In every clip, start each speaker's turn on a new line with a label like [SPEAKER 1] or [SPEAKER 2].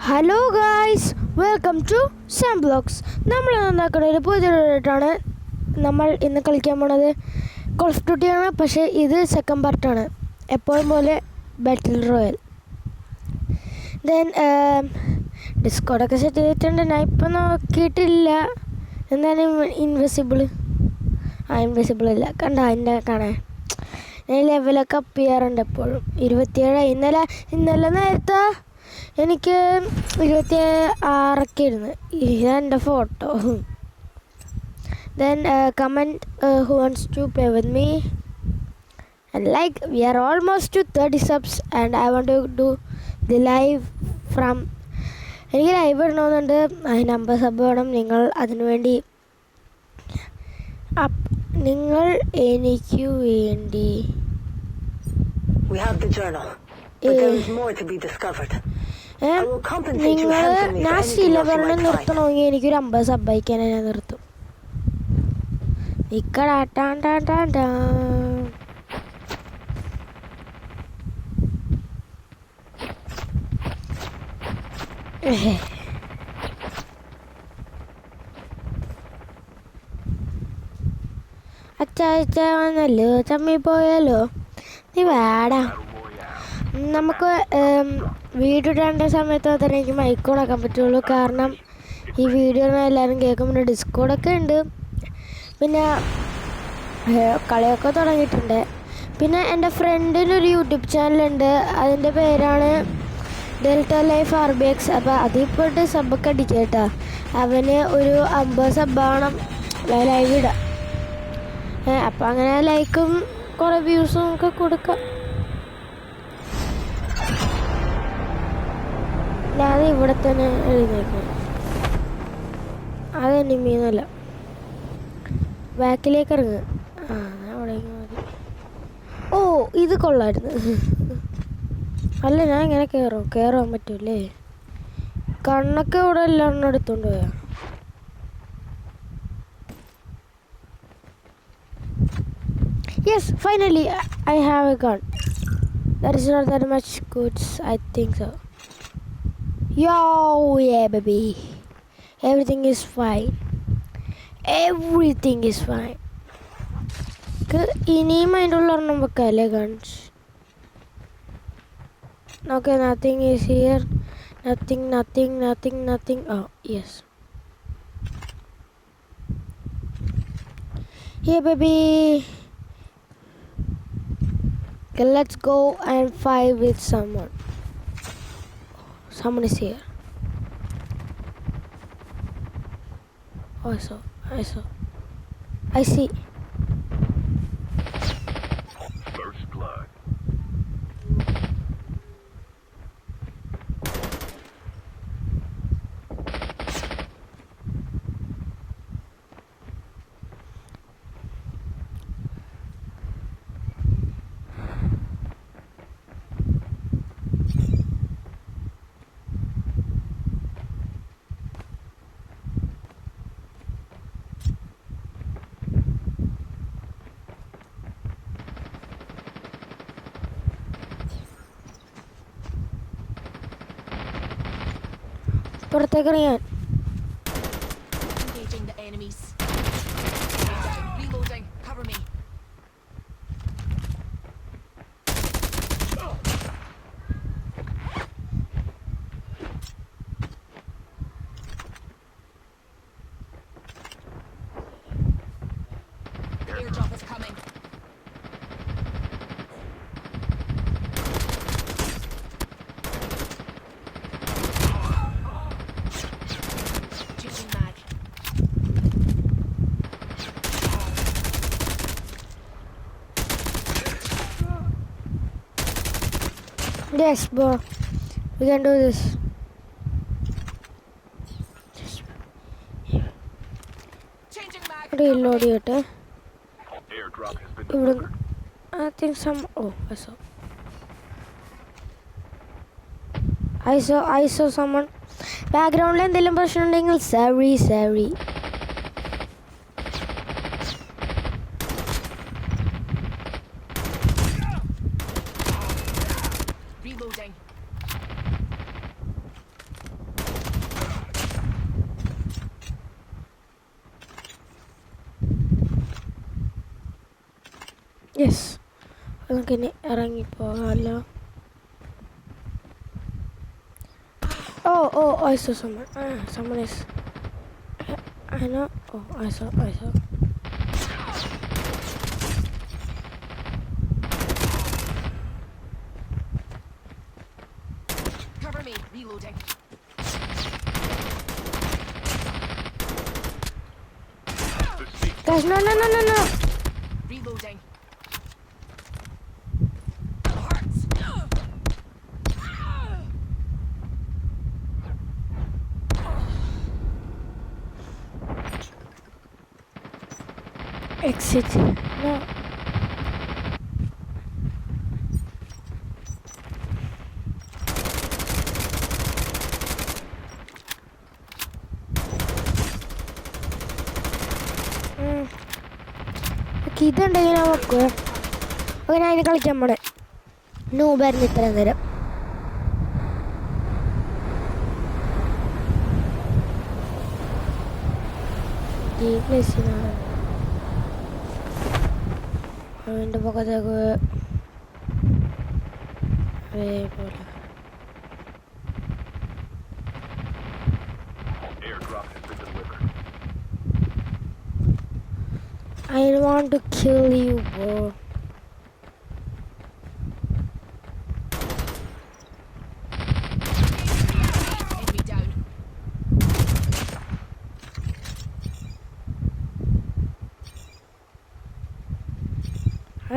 [SPEAKER 1] Hello guys, welcome to Sam blogs. നമ്മൾ നന്നാക്കുന്ന ഒരു പുതിയതായിട്ടാണ് നമ്മൾ ഇന്ന് കളിക്കാൻ പോണത്. കോൾ ഓഫ് ഡ്യൂട്ടിയാണ്, പക്ഷേ ഇത് സെക്കൻഡ് പാർട്ടാണ്. എപ്പോഴും പോലെ ബാറ്റിൽ റോയൽ. ദെൻ ഡിസ്കോഡൊക്കെ സെറ്റ് ചെയ്തിട്ടുണ്ട്. ഞാൻ ഇപ്പം നോക്കിയിട്ടില്ല. എന്താണ് ഇൻവിസിബിൾ? ഇൻവിസിബിൾ ഇല്ല. കണ്ട എൻ്റെ കാണാൻ ഞാൻ ലെവലൊക്കെ അപ്പ് ചെയ്യാറുണ്ട് എപ്പോഴും. 27. ഇന്നലെ നേരത്തെ എനിക്ക് 26 ഇരുന്ന്. ഇതെൻ്റെ photo. Then comment who wants to play with me, and like we are almost to 30 subs and I want to do the live from എനിക്ക് ലൈവ് ഇടണമെന്നുണ്ട്. അതിന് 50 സബ് വേണം. നിങ്ങൾ അതിനു വേണ്ടി നിങ്ങൾ എനിക്ക് വേണ്ടി നിങ്ങൾ ഞാൻ ശീലഭരണം നിർത്തണമെങ്കിൽ എനിക്കൊരു 50 സബ് അയക്കാൻ ഞാൻ നിർത്തും. ഇക്കടാട്ടാണ്ടാണ്ടാ അച്ചാ വന്നല്ലോ. ചമ്മി പോയാലോ? നീ വേടാ. നമുക്ക് വീഡിയോ ഇടേണ്ട സമയത്ത് മാത്രമേ എനിക്ക് മൈക്ക് ഓണാക്കാൻ പറ്റുള്ളൂ. കാരണം ഈ വീഡിയോ എല്ലാവരും കേൾക്കുമ്പോൾ ഡിസ്കോഡൊക്കെ ഉണ്ട്. പിന്നെ കളിയൊക്കെ തുടങ്ങിയിട്ടുണ്ട്. പിന്നെ എൻ്റെ ഫ്രണ്ടിനൊരു യൂട്യൂബ് ചാനലുണ്ട്. അതിൻ്റെ പേരാണ് ഡെൽറ്റ ലൈഫ് RBX. അപ്പോൾ അതിൽ പോയിട്ട് സബ്ബൊക്കെ അടിക്കുക കേട്ടോ. അവന് ഒരു 50 സബ്ബാണ് ലൈവ് ഇടുക. അപ്പം അങ്ങനെ ലൈക്കും കുറേ വ്യൂസും ഒക്കെ കൊടുക്കാം. ഞാൻ ഇവിടെ തന്നെ എഴുന്നേക്കും. അതെനിമീന്നല്ല, ബാക്കിലേക്ക് ഇറങ്ങുക. അവിടേക്ക് മതി. ഓ, ഇത് കൊള്ളായിരുന്നു. അല്ല, ഞാൻ ഇങ്ങനെ കയറാൻ പറ്റൂല്ലേ? കണ്ണൊക്കെ ഇവിടെ എല്ലാം എടുത്തോണ്ട് പോയാ. Yes, finally I have a gun. That is not that much good, I think so. Yo, yeah baby, everything is fine. Everything is fine. ഇനിയും അതിൻ്റെ ഉള്ളൊരെണ്ണം വെക്കാല്ലേ guns? Okay, nothing is here. Nothing. Oh, yes. Yeah baby. Okay, let's go and fight with someone. Someone is here. Oh, I see.
[SPEAKER 2] First blood.
[SPEAKER 1] പുറത്തേക്ക് ഇറങ്ങാൻ.
[SPEAKER 3] Engaging the enemies. Reloading. Cover me. The airdrop is coming. Changing mag.
[SPEAKER 1] Yes, bro. We can do this.
[SPEAKER 3] Changing mag.
[SPEAKER 1] Reload ചെയ്യട്ടെ.
[SPEAKER 2] Airdrop has been
[SPEAKER 1] ഇവിടെ
[SPEAKER 2] delivered.
[SPEAKER 1] I think some. Oh, I saw someone. ബാക്ക്ഗ്രൗണ്ടിൽ എന്തെങ്കിലും പ്രശ്നം ഉണ്ടെങ്കിൽ sorry.
[SPEAKER 3] Reloading.
[SPEAKER 1] Yes, നമുക്കിനി ഇറങ്ങിപ്പോകാമല്ലോ. Oh, I saw someone. Someone is. I know. Oh, I saw.
[SPEAKER 3] Cover me. Reloading.
[SPEAKER 1] Guys, no.
[SPEAKER 3] Reloading. Hurts.
[SPEAKER 1] Exit. No. ഇതുണ്ടെങ്കിൽ ഞാൻ വെക്കുക. അപ്പോൾ ഞാൻ അതിന് കളിക്കാൻ പോണേ. നൂബായിരുന്നു ഇത്രയും നേരം. ഈ പ്ലേസിനാണ് അവൻ്റെ പക്കത്തേക്ക് അതേപോലെ.
[SPEAKER 2] Airdrop has been delivered.
[SPEAKER 1] I want to kill you, bro.
[SPEAKER 3] Enemy down.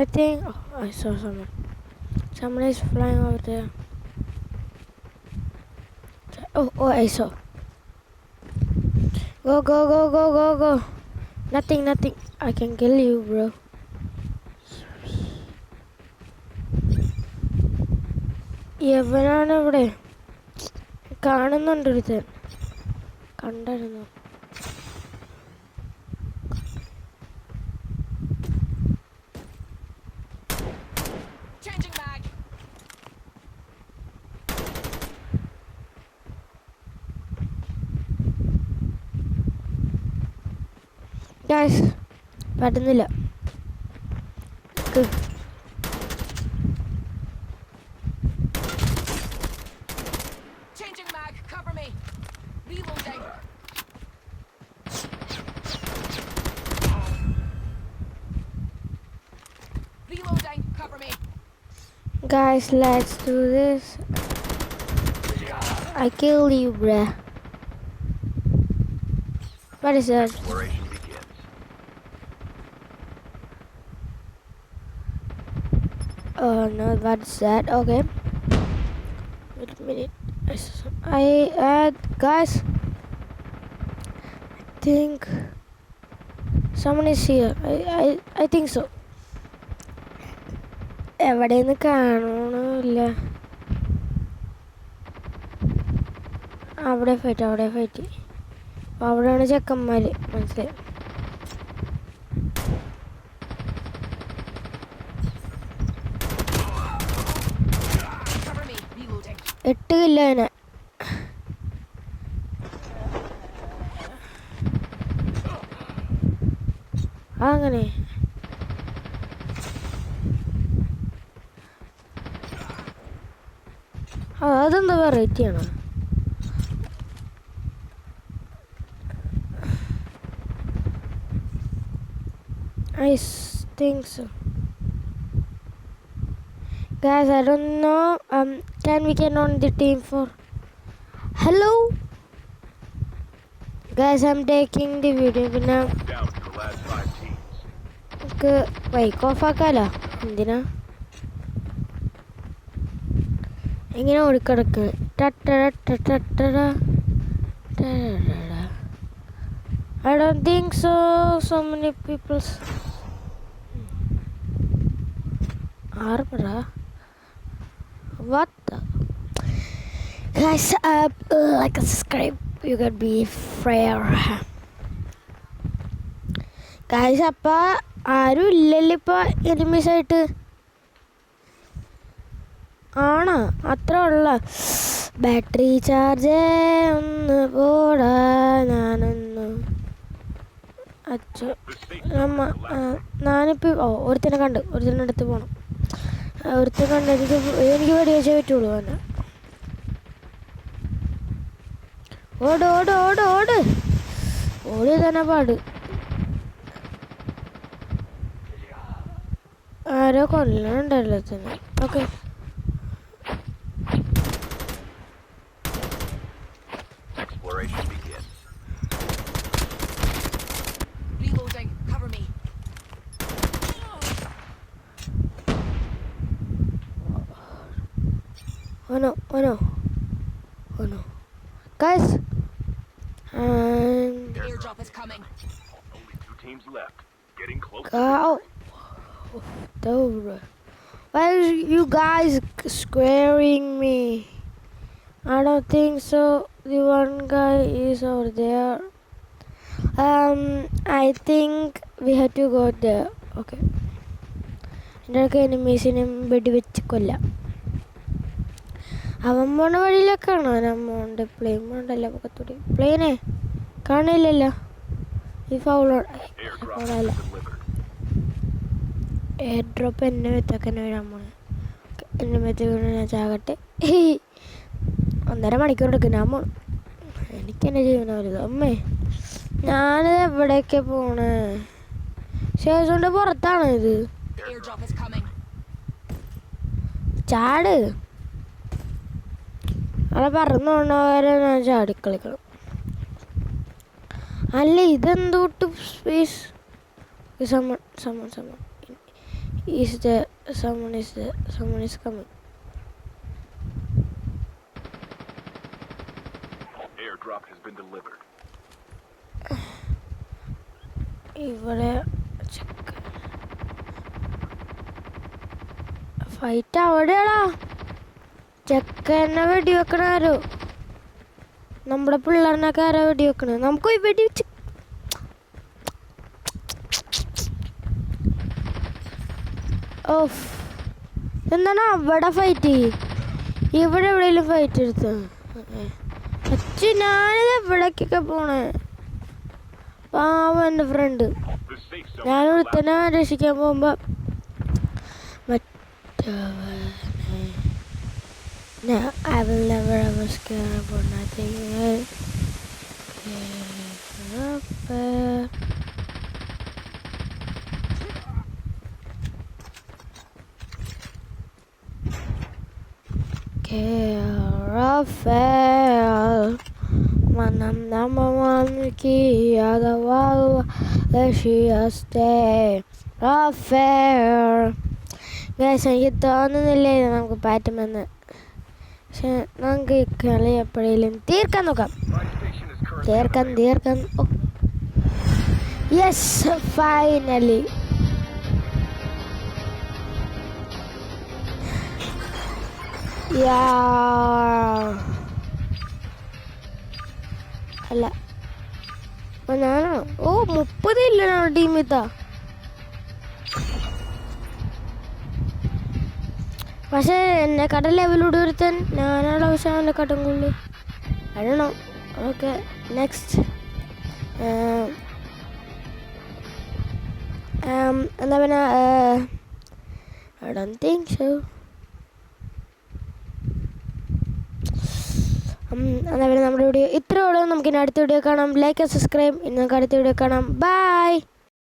[SPEAKER 1] I think. Oh, I saw someone. Someone is flying over there. Oh, I saw. Go. Nothing. I can kill you, bro. എവനാണ് ഇവിടെ? കാണുന്നുണ്ട് ഒരുത്തൻ. കണ്ടായിരുന്നു.
[SPEAKER 3] Changing mag.
[SPEAKER 1] Guys, പറ്റുന്നില്ല.
[SPEAKER 3] Changing mag. Cover me. Reloading. Reloading. Cover me.
[SPEAKER 1] Guys, let's do this. I kill you, bruh. What is that?
[SPEAKER 2] Exploration begins.
[SPEAKER 1] Oh no, what's that? Okay. Wait a minute. Guys, I think someone is here. I think so. എവിടെയെന്ന് കാണുന്നില്ല. അവിടെ fight. അപ്പോൾ അവിടെയാണ് ചെക്കന്മാർ. മനസ്സിലായി.
[SPEAKER 3] Cover me. Reloading.
[SPEAKER 1] 8 കില്ല അതിനെ. അങ്ങനെ അതെന്താ variety ആണ്. I think so. Guys, I don't know. Can we get on the team for? Hello? Guys, I'm taking the video. പിന്നെ
[SPEAKER 2] Down to the last 5 teams.
[SPEAKER 1] നമുക്ക് ബൈക്ക് ഓഫ് ആക്കാലോ. എന്തിനാ എങ്ങനെ ഓടിക്കിടക്ക്? I don't think so. So many people. Arbra. What the? Guys, like and subscribe. You can be fair. Guys, appa ആരും ഇല്ലല്ലോ ഇപ്പൊ enemies ആയിട്ട്. ആണോ? അത്ര ഉള്ള ബാറ്ററി ചാർജ് ഒന്ന് പോടാ. ഞാനൊന്ന് അച്ഛൻ
[SPEAKER 2] The safe zone
[SPEAKER 1] നമ്മ
[SPEAKER 2] is collapsing.
[SPEAKER 1] ഞാനിപ്പോൾ ഒരുത്തനെ കണ്ട് ഒരുത്തൻ്റെ അടുത്ത് പോകണം. ഒരുത്തൻ കണ്ടിട്ട് എനിക്ക് വെടിവെച്ചേ പറ്റുള്ളൂ അവനെ. ഓട് ഓട് ഓട് ഓട് ഓടി തന്നെ പാട്. ആരോ കൊല്ലണ്ടല്ലോ തന്നെ. Okay
[SPEAKER 2] Exploration begins.
[SPEAKER 3] Reloading. Cover me.
[SPEAKER 1] Oh no, oh no, oh no. Guys,
[SPEAKER 3] The airdrop is coming.
[SPEAKER 2] Only 2 teams left. Getting close.
[SPEAKER 1] go. Why are you guys squaring me? I don't think so. The one guy is over there. I think we have to go there. Okay. ഇതൊക്കെ എനിമീസിനും വെടിവെച്ച് കൊല്ലാം. അവൻ പോണ വഴിയിലൊക്കെയാണോ നമ്മളുണ്ട്? Plain ഉണ്ടല്ലോ പക്കത്തൂടി. പ്ലെയിനെ കാണില്ലല്ലോ. ഈ
[SPEAKER 2] Airdrop has
[SPEAKER 1] ഫൗളല്ല.
[SPEAKER 2] been delivered.
[SPEAKER 1] Air drop എന്നെ മെത്തൊക്കെ വരാൻ പോണെ. എന്നെ മെത്തി വീണ് ഞാൻ ചാകട്ടെ. 1.5 മണിക്കൂർ എടുക്കും ഞാൻ പോണം. എനിക്കെന്നെ ജീവന വരുത്. അമ്മേ ഞാനിത് എവിടേക്കാ പോണേ? ശേഷോണ്ട് പുറത്താണ് ഇത്.
[SPEAKER 3] The airdrop is coming.
[SPEAKER 1] ചാട്. അവിടെ പറന്നുകൊണ്ടവരെ ഞാൻ ചാടിക്കളിക്കണം. അല്ല ഇതെന്തോട്ട് space. someone is there. Someone is coming.
[SPEAKER 2] Airdrop has been delivered.
[SPEAKER 1] ഇവിടെ ഫൈറ്റ് അവിടെയാടാ. ചെക്കനെ വെടിവെക്കണാരോ. നമ്മുടെ പിള്ളേറിനൊക്കെ ആരാ വെടിവെക്കണേ? നമുക്ക് പോയി വെടിവെച്ച് ഓഫ്. എന്താണ് അവിടെ ഫൈറ്റ്? ഇവിടെ എവിടെയെങ്കിലും ഫൈറ്റ് എടുത്ത് അച്ഛ ഞാനിത് എവിടേക്കൊക്കെ പോണേ? പാവം എൻ്റെ ഫ്രണ്ട്.
[SPEAKER 2] The safe zone
[SPEAKER 1] ഞാൻ
[SPEAKER 2] is
[SPEAKER 1] ഒരുത്തനെ
[SPEAKER 2] collapsing.
[SPEAKER 1] രക്ഷിക്കാൻ പോകുമ്പോ മറ്റവനെ No, I will never ever scare about nothing. Rafael, manam namaman ki adawawa leshiaste. Rafael, guys, എനിക്ക് തോന്നുന്നില്ലേ നമുക്ക് പറ്റുമെന്ന്. പക്ഷെ നമുക്ക് ഈ കളി എപ്പോഴേലും തീർക്കാൻ നോക്കാം.
[SPEAKER 2] My station is currently
[SPEAKER 1] തീർക്കാൻ യെസ് ഫൈനലി. അല്ല ഞാനോ? 30 ഇല്ല ടീം ഇതാ. പക്ഷേ എന്നെക്കാട്ടും ലെവലൂടെ ഒരുത്തൻ ഞാനാണ്. പക്ഷെ അവനെക്കാട്ടും കൂടുതൽ അഴണോ. ഓക്കെ നെക്സ്റ്റ് എന്താ പിന്നെ I don't think so. എന്നാ പിന്നെ നമ്മുടെ വീഡിയോ ഇത്രേ ഉള്ളൂ. നമുക്കിനി അടുത്ത വീഡിയോ കാണാം. Like subscribe. ഇന്ന് നമുക്ക് അടുത്ത വീഡിയോ കാണാം. ബൈ.